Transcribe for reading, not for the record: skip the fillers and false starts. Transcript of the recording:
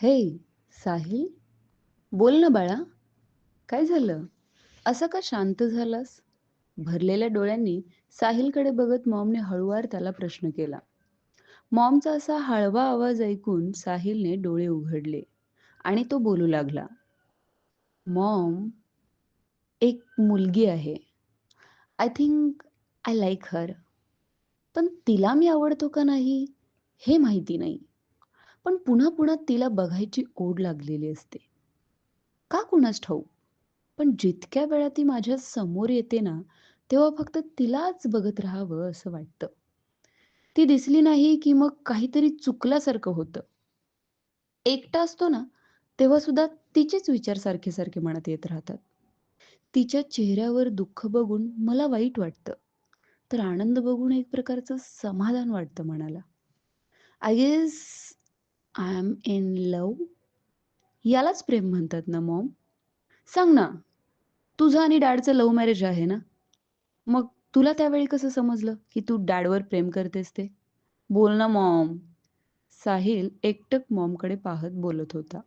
हे साहिल, बोल ना बाळा. काय झालं? असं का शांत झालास? भरलेल्या डोळ्यांनी साहिलकडे बघत मॉमने हळूवार त्याला प्रश्न केला. मॉमचा असा हळवा आवाज ऐकून साहिलने डोळे उघडले आणि तो बोलू लागला. मॉम, एक मुलगी आहे. आय थिंक आय लाइक हर. पण तिला मी आवडतो का नाही हे माहिती नाही. पण पुन्हा पुन्हा तिला बघायची ओढ लागलेली असते. का कुणास ठाऊक? पण जितक्या वेळा ती माझ्या समोर येते ना, तेव्हा फक्त तिलाच बघत राहावं असं वाटतं. ती दिसली नाही की मग काहीतरी चुकल्यासारखं होतं. एकटा असतो ना, तेव्हा सुद्धा तिचेच विचार सारखे-सारखे मनात येत राहतात. तिच्या चेहऱ्यावर दुःख बघून मला वाईट वाटतं, तर आनंद बघून एक प्रकारचं समाधान वाटतं मनाला. I guess I am in love. यालाच प्रेम म्हणतात ना मॉम? सांग ना, तुझं आणि डॅडचं लव्ह मॅरेज आहे ना? मग तुला त्यावेळी कसं समजलं, की तू डॅडवर प्रेम करतेस ते? बोल ना मॉम. साहिल एकटक मॉमकडे पाहत बोलत होता.